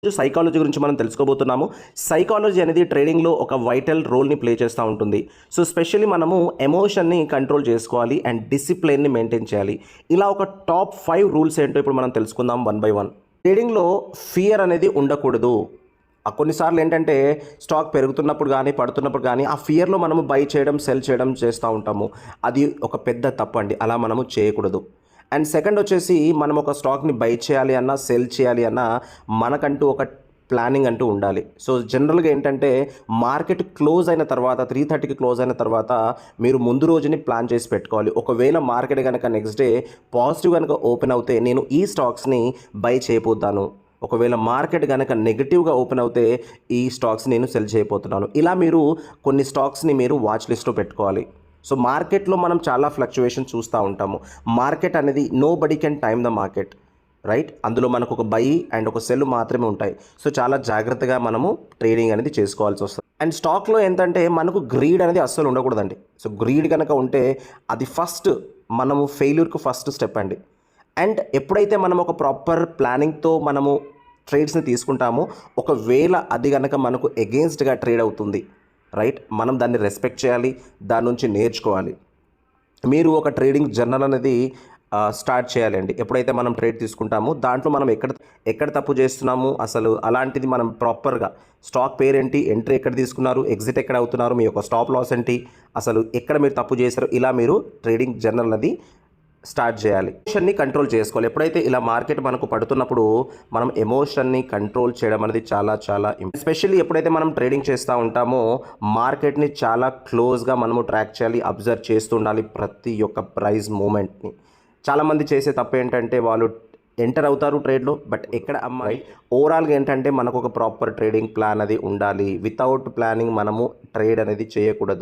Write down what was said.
Psychology గురించి మనం తెలుసుకోబోతున్నాము. Psychology అనేది ట్రేడింగ్‌లో ఒక వైటల్ రోల్‌ని ప్లే చేస్తా ఉంటుంది. సో, స్పెషల్లీ మనము ఎమోషన్‌ని కంట్రోల్ చేసుకోవాలి అండ్ డిసిప్లిన్‌ని మెయింటైన్ చేయాలి. ఇలా ఒక టాప్ 5 రూల్స్ ఏంటో ఇప్పుడు మనం తెలుసుకుందాం వన్ బై వన్. ట్రేడింగ్‌లో ఫియర్ అనేది ఉండకూడదు. కొన్నిసార్లు ఏంటంటే స్టాక్ పెరుగుతున్నప్పుడు గానీ, పడుతున్నప్పుడు గానీ, ఆ ఫియర్‌లో మనము బై చేయడం, సెల్ చేయడం చేస్తా ఉంటాము. అది ఒక పెద్ద తప్పండి. అలా మనము చేయకూడదు. అండ్ సెకండ్ వచ్చేసి మనం ఒక స్టాక్‌ని బై చేయాలి అన్నా, సెల్ చేయాలి అన్నా మనకంటూ ఒక ప్లానింగ్ అంటూ ఉండాలి. సో, జనరల్‌గా ఏంటంటే మార్కెట్ క్లోజ్ అయిన తర్వాత 3:30కి క్లోజ్ అయిన తర్వాత మీరు ముందు రోజుని ప్లాన్ చేసి పెట్టుకోవాలి. ఒకవేళ మార్కెట్ గనక నెక్స్ట్ డే పాజిటివ్ గనక ఓపెన్ అవుతే నేను ఈ స్టాక్స్‌ని బై చేయబోతాను. ఒకవేళ మార్కెట్ గనక నెగెటివ్‌గా ఓపెన్ అవుతే ఈ స్టాక్స్ నేను సెల్ చేయబోతున్నాను. ఇలా మీరు కొన్ని స్టాక్స్‌ని మీరు వాచ్ లిస్ట్‌లో పెట్టుకోవాలి. సో, మార్కెట్‌లో మనం చాలా ఫ్లక్చుయేషన్ చూస్తూ ఉంటాము. మార్కెట్ అనేది nobody can time the market, right? అందులో మనకు ఒక బై అండ్ ఒక సెల్ మాత్రమే ఉంటాయి. సో, చాలా జాగ్రత్తగా మనము ట్రేడింగ్ అనేది చేసుకోవాల్సి వస్తుంది. అండ్ స్టాక్‌లో ఏంటంటే మనకు గ్రీడ్ అనేది అస్సలు ఉండకూడదండి. సో, గ్రీడ్ గనక ఉంటే అది మనము ఫెయిల్యూర్‌కి ఫస్ట్ స్టెప్ అండి. అండ్ ఎప్పుడైతే మనం ఒక ప్రాపర్ ప్లానింగ్‌తో మనము ట్రేడ్స్‌ని తీసుకుంటామో, ఒకవేళ అది గనక మనకు ఎగెయిన్స్ట్‌గా ట్రేడ్ అవుతుంది, రైట్? మనం దాన్ని రెస్పెక్ట్ చేయాలి. దాని నుంచి నేర్చుకోవాలి. మీరు ఒక ట్రేడింగ్ జర్నల్ అనేది స్టార్ట్ చేయాలండి. ఎప్పుడైతే మనం ట్రేడ్ తీసుకుంటామో దాంట్లో మనం ఎక్కడ తప్పు చేస్తున్నాము, అసలు అలాంటిది మనం ప్రాపర్‌గా స్టాక్ పేరేంటి, ఎంట్రీ ఎక్కడ తీసుకున్నారు, ఎగ్జిట్ ఎక్కడ అవుతున్నారు, మీ యొక్క స్టాప్ లాస్ ఏంటి, అసలు ఎక్కడ మీరు తప్పు చేశారో ఇలా మీరు ట్రేడింగ్ జర్నల్ అది స్టార్ట్ చేయాలి. ఎమోషన్‌ని కంట్రోల్ చేసుకోవాలి. ఎప్పుడైతే ఇలా మార్కెట్ మనకు పడుతున్నప్పుడు మనం ఎమోషన్‌ని కంట్రోల్ చేయడం అనేది చాలా చాలా ఎస్పెషల్లీ ఎప్పుడైతే మనం ట్రేడింగ్ చేస్తూ ఉంటామో మార్కెట్‌ని చాలా క్లోజ్‌గా మనము ట్రాక్ చేయాలి. అబ్జర్వ్ చేస్తూ ఉండాలి ప్రతి ఒక్క ప్రైస్ మూవ్‌మెంట్‌ని. చాలామంది చేసే తప్పు ఏంటంటే వాళ్ళు ఎంటర్ అవుతారు ట్రేడ్‌లో, బట్ ఎక్కడ అమ్మాలి. ఓవరాల్‌గా ఏంటంటే మనకు ఒక ప్రాపర్ ట్రేడింగ్ ప్లాన్ అది ఉండాలి. వితౌట్ ప్లానింగ్ మనము ట్రేడ్ అనేది చేయకూడదు.